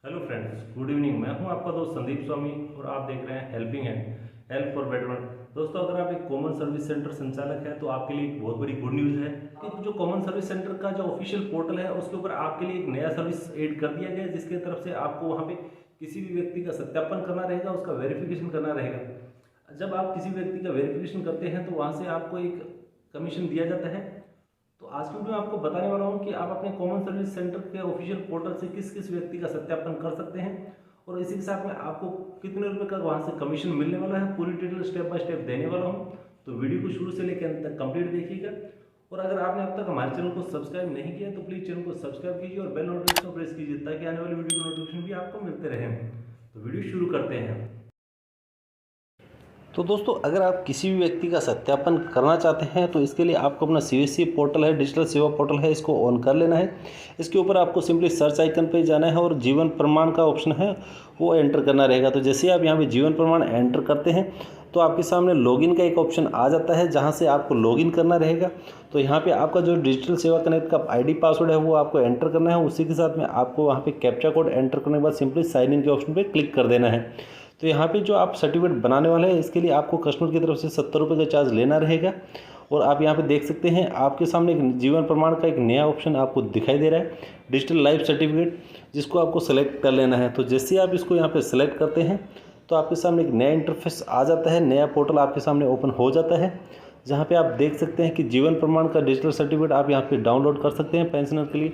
Hello friends, good evening. मैं हूं आपका दोस्त संदीप स्वामी और आप देख रहे हैं helping hand, help for betterment. दोस्तों, अगर आप एक कॉमन सर्विस सेंटर संचालक हैं तो आपके लिए एक बहुत बड़ी गुड न्यूज़ है कि जो कॉमन सर्विस सेंटर का जो ऑफिशियल पोर्टल है उसके ऊपर आपके लिए एक नया सर्विस ऐड कर दिया गया है, जिसके तरफ से आपको वहां पे किसी भी व्यक्ति का सत्यापन करना रहेगा, उसका वेरिफिकेशन करना रहेगा। जब आप किसी व्यक्ति का वेरिफिकेशन करते हैं तो वहाँ से आपको एक कमीशन दिया जाता है। तो आज की वीडियो में आपको बताने वाला हूं कि आप अपने कॉमन सर्विस सेंटर के ऑफिशियल पोर्टल से किस किस व्यक्ति का सत्यापन कर सकते हैं और इसी के साथ में आपको कितने रुपए का वहां से कमीशन मिलने वाला है। पूरी डिटेल स्टेप बाय स्टेप देने वाला हूं, तो वीडियो को शुरू से लेकर अंत तक कंप्लीट देखिएगा। और अगर आपने अब तक हमारे चैनल को सब्सक्राइब नहीं किया तो प्लीज़ चैनल को सब्सक्राइब कीजिए और बेल नोटिफिकेशन को प्रेस कीजिए ताकि आने वाली वीडियो के नोटिफिकेशन भी आपको मिलते रहें। तो वीडियो शुरू करते हैं। तो दोस्तों, अगर आप किसी भी व्यक्ति का सत्यापन करना चाहते हैं तो इसके लिए आपको अपना सीवीसी पोर्टल है, डिजिटल सेवा पोर्टल है, इसको ऑन कर लेना है। इसके ऊपर आपको सिंपली सर्च आइकन पे जाना है और जीवन प्रमाण का ऑप्शन है वो एंटर करना रहेगा। तो जैसे आप यहाँ पे जीवन प्रमाण एंटर करते हैं तो आपके सामने लॉगिन का एक ऑप्शन आ जाता है जहाँ से आपको लॉगिन करना रहेगा। तो यहाँ पे आपका जो डिजिटल सेवा कनेक्ट का आईडी पासवर्ड है वो आपको एंटर करना है। उसी के साथ में आपको वहाँ पे कैप्चा कोड एंटर करने के बाद सिंपली साइन इन के ऑप्शन पर क्लिक कर देना है। तो यहाँ पे जो आप सर्टिफिकेट बनाने वाले हैं इसके लिए आपको कस्टमर की तरफ से 70 रुपये का चार्ज लेना रहेगा। और आप यहाँ पे देख सकते हैं आपके सामने एक जीवन प्रमाण का एक नया ऑप्शन आपको दिखाई दे रहा है, डिजिटल लाइफ सर्टिफिकेट, जिसको आपको सेलेक्ट कर लेना है। तो जैसे आप इसको यहाँ पे सेलेक्ट करते हैं तो आपके सामने एक नया इंटरफेस आ जाता है, नया पोर्टल आपके सामने ओपन हो जाता है, जहाँ पे आप देख सकते हैं कि जीवन प्रमाण का डिजिटल सर्टिफिकेट आप यहाँ पे डाउनलोड कर सकते हैं पेंशनर के लिए।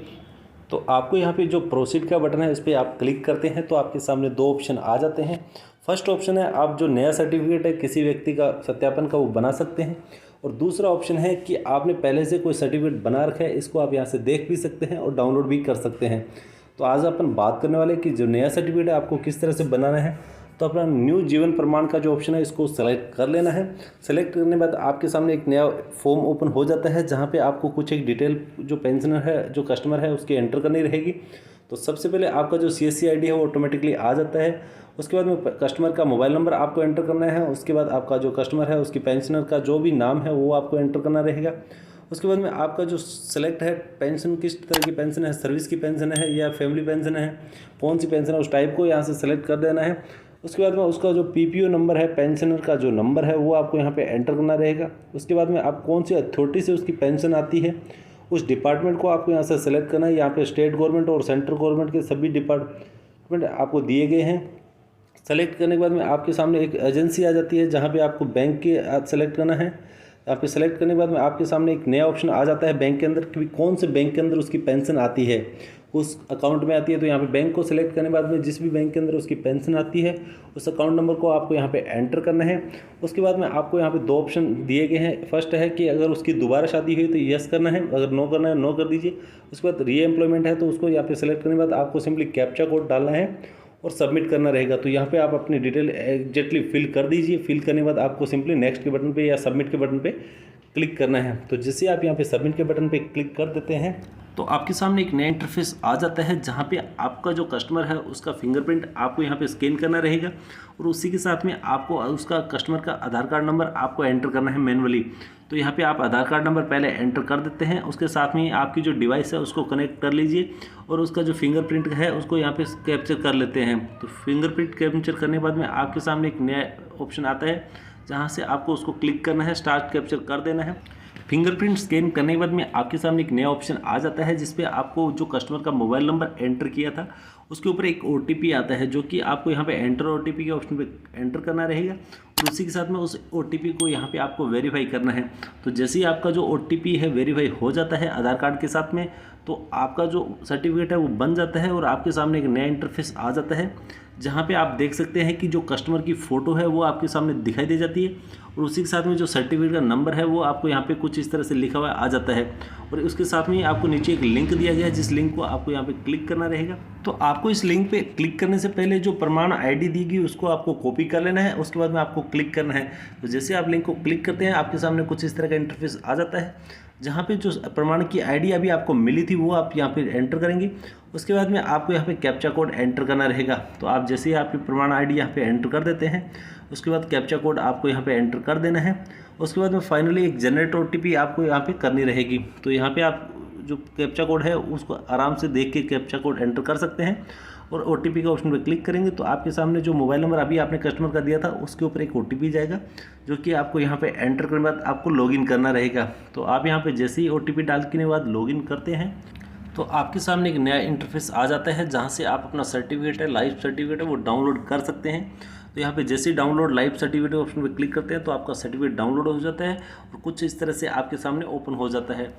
तो आपको यहाँ पे जो प्रोसीड का बटन है इस पर आप क्लिक करते हैं तो आपके सामने दो ऑप्शन आ जाते हैं। फर्स्ट ऑप्शन है आप जो नया सर्टिफिकेट है किसी व्यक्ति का सत्यापन का वो बना सकते हैं, और दूसरा ऑप्शन है कि आपने पहले से कोई सर्टिफिकेट बना रखा है, इसको आप यहाँ से देख भी सकते हैं और डाउनलोड भी कर सकते हैं। तो आज अपन बात करने वाले कि जो नया सर्टिफिकेट है आपको किस तरह से बनाना है। तो अपना न्यू जीवन प्रमाण का जो ऑप्शन है इसको सेलेक्ट कर लेना है। सेलेक्ट करने के बाद आपके सामने एक नया फॉर्म ओपन हो जाता है जहाँ पे आपको कुछ एक डिटेल जो पेंशनर है, जो कस्टमर है, उसकी एंटर करनी रहेगी। तो सबसे पहले आपका जो CSC ID है वो ऑटोमेटिकली आ जाता है। उसके बाद में कस्टमर का मोबाइल नंबर आपको एंटर करना है। उसके बाद आपका जो कस्टमर है उसकी पेंशनर का जो भी नाम है वो आपको एंटर करना रहेगा। उसके बाद में आपका जो सेलेक्ट है पेंशन, किस तरह की पेंशन है, सर्विस की पेंशन है या फैमिली पेंशन है, कौन सी पेंशन है, उस टाइप को यहाँ से सेलेक्ट कर देना है। उसके बाद में उसका जो PPO नंबर है, पेंशनर का जो नंबर है वो आपको यहाँ पे एंटर करना रहेगा। उसके बाद में आप कौन सी अथॉरिटी से उसकी पेंशन आती है उस डिपार्टमेंट को आपको यहाँ से सेलेक्ट करना है। यहाँ पे स्टेट गवर्नमेंट और सेंट्रल गवर्नमेंट के सभी डिपार्टमेंट आपको दिए गए हैं। सेलेक्ट करने के बाद में आपके सामने एक एजेंसी आ जाती है जहाँ पे आपको बैंक के सेलेक्ट करना है। यहाँ पे सेलेक्ट करने के बाद में आपके सामने एक नया ऑप्शन आ जाता है बैंक के अंदर कि कौन से बैंक के अंदर उसकी पेंशन आती है, उस अकाउंट में आती है। तो यहाँ पे बैंक को सिलेक्ट करने के बाद में जिस भी बैंक के अंदर उसकी पेंशन आती है उस अकाउंट नंबर को आपको यहाँ पे एंटर करना है। उसके बाद में आपको यहाँ पे दो ऑप्शन दिए गए हैं। फर्स्ट है कि अगर उसकी दोबारा शादी हुई तो यस करना है, अगर नो करना है नो कर दीजिए। उसके बाद री एम्प्लॉयमेंट है तो उसको यहाँ पे सेलेक्ट करने के बाद आपको सिंपली कैप्चा कोड डालना है और सबमिट करना रहेगा। तो यहाँ पे आप अपनी डिटेल एग्जैक्टली फिल कर दीजिए। फिल करने के बाद आपको सिंपली नेक्स्ट के बटन पे या सबमिट के बटन पे क्लिक करना है। तो जैसे आप यहाँ पे सबमिट के बटन पे क्लिक कर देते हैं तो आपके सामने एक नया इंटरफेस आ जाता है जहाँ पे आपका जो कस्टमर है उसका फिंगरप्रिंट आपको यहाँ पे स्कैन करना रहेगा और उसी के साथ में आपको उसका कस्टमर का आधार कार्ड नंबर आपको एंटर करना है मैनुअली। तो यहाँ पे आप आधार कार्ड नंबर पहले एंटर कर देते हैं, उसके साथ में आपकी जो डिवाइस है उसको कनेक्ट कर लीजिए और उसका जो फिंगरप्रिंट है उसको यहाँ पे कैप्चर कर लेते हैं। तो फिंगरप्रिंट कैप्चर करने के बाद में आपके सामने एक नया ऑप्शन आता है जहाँ से आपको उसको क्लिक करना है, स्टार्ट कैप्चर कर देना है। फिंगरप्रिंट स्कैन करने के बाद में आपके सामने एक नया ऑप्शन आ जाता है जिसपे आपको जो कस्टमर का मोबाइल नंबर एंटर किया था उसके ऊपर एक OTP आता है जो कि आपको यहाँ पे एंटर OTP के ऑप्शन पे एंटर करना रहेगा और उसी के साथ में उस OTP को यहाँ पे आपको वेरीफाई करना है। तो जैसे ही आपका जो OTP है वेरीफाई हो जाता है आधार कार्ड के साथ में तो आपका जो सर्टिफिकेट है वो बन जाता है और आपके सामने एक नया इंटरफेस आ जाता है जहाँ पे आप देख सकते हैं कि जो कस्टमर की फ़ोटो है वो आपके सामने दिखाई दे जाती है और उसी के साथ में जो सर्टिफिकेट का नंबर है वो आपको यहाँ पे कुछ इस तरह से लिखा हुआ आ जाता है और उसके साथ में आपको नीचे एक लिंक दिया गया है जिस लिंक को आपको यहाँ पे क्लिक करना रहेगा। तो आपको इस लिंक पे क्लिक करने से पहले जो प्रमाण ID दी गई उसको आपको कॉपी कर लेना है, उसके बाद में आपको क्लिक करना है। तो जैसे आप लिंक को क्लिक करते हैं आपके सामने कुछ इस तरह का इंटरफेस आ जाता है जहाँ पे जो प्रमाण की ID अभी आपको मिली थी वो आप यहाँ पे एंटर करेंगे। उसके बाद में आपको यहाँ पे कैप्चा कोड एंटर करना रहेगा। तो आप जैसे ही आपकी प्रमाण ID यहाँ पे एंटर कर देते हैं उसके बाद कैप्चा कोड आपको यहाँ पे एंटर कर देना है। उसके बाद में फाइनली एक जनरेट OTP आपको यहाँ पे करनी रहेगी। तो यहाँ पे आप जो कैप्चा कोड है उसको आराम से देख के कैप्चा कोड एंटर कर सकते हैं और OTP का ऑप्शन पर क्लिक करेंगे तो आपके सामने जो मोबाइल नंबर अभी आपने कस्टमर का दिया था उसके ऊपर एक OTP जाएगा, जो कि आपको यहाँ पे एंटर करने के बाद आपको लॉगिन करना रहेगा। तो आप यहाँ पे जैसे ही OTP डालने के बाद लॉगिन करते हैं तो आपके सामने एक नया इंटरफेस आ जाता है, जहाँ से आप अपना सर्टिफिकेट है, लाइफ सर्टिफिकेट है, वो डाउनलोड कर सकते हैं। तो यहाँ पे जैसे ही डाउनलोड लाइव सर्टिफिकेट ऑप्शन पे क्लिक करते हैं तो आपका सर्टिफिकेट डाउनलोड हो जाता है और कुछ इस तरह से आपके सामने ओपन हो जाता है।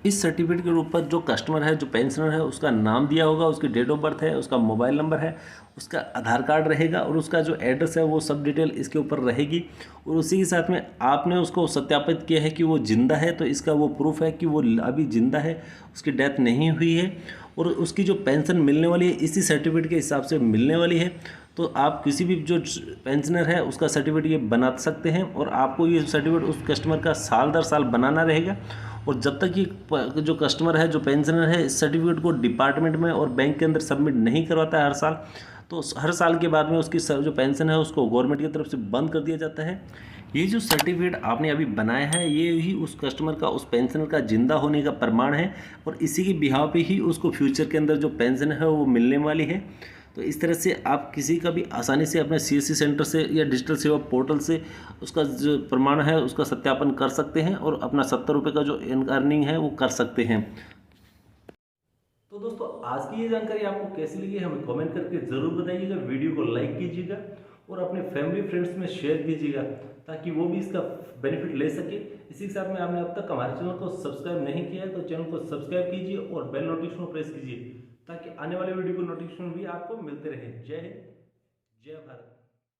इस सर्टिफिकेट के ऊपर जो कस्टमर है, जो पेंशनर है, उसका नाम दिया होगा, उसकी डेट ऑफ बर्थ है, उसका मोबाइल नंबर है, उसका आधार कार्ड रहेगा और उसका जो एड्रेस है वो सब डिटेल इसके ऊपर रहेगी। और उसी के साथ में आपने उसको सत्यापित किया है कि वो ज़िंदा है, तो इसका वो प्रूफ है कि वो अभी ज़िंदा है, उसकी डेथ नहीं हुई है और उसकी जो पेंशन मिलने वाली है इसी सर्टिफिकेट के हिसाब से मिलने वाली है। तो आप किसी भी जो पेंशनर है उसका सर्टिफिकेट ये बना सकते हैं और आपको ये सर्टिफिकेट उस कस्टमर का साल दर साल बनाना रहेगा। और जब तक ये जो कस्टमर है, जो पेंशनर है, इस सर्टिफिकेट को डिपार्टमेंट में और बैंक के अंदर सबमिट नहीं करवाता है हर साल, तो हर साल के बाद में उसकी जो पेंशन है उसको गवर्नमेंट की तरफ से बंद कर दिया जाता है। ये जो सर्टिफिकेट आपने अभी बनाया है ये ही उस कस्टमर का, उस पेंशनर का जिंदा होने का प्रमाण है और इसी के बिहाव पे ही उसको फ्यूचर के अंदर जो पेंशन है वो मिलने वाली है। तो इस तरह से आप किसी का भी आसानी से अपने CSC सेंटर से या डिजिटल सेवा पोर्टल से उसका जो प्रमाण है उसका सत्यापन कर सकते हैं और अपना 70 रुपये का जो अर्निंग है वो कर सकते हैं। तो दोस्तों आज की ये जानकारी आपको कैसी लगी हमें कमेंट करके ज़रूर बताइएगा, वीडियो को लाइक कीजिएगा और अपने फैमिली फ्रेंड्स में शेयर कीजिएगा ताकि वो भी इसका बेनिफिट ले सके। इसी के साथ में आपने अब तक हमारे चैनल को सब्सक्राइब नहीं किया है तो चैनल को सब्सक्राइब कीजिए और बेल नोटिफिकेशन प्रेस कीजिए ताकि आने वाले वीडियो को नोटिफिकेशन भी आपको मिलते रहे। जय हिंद, जय भारत।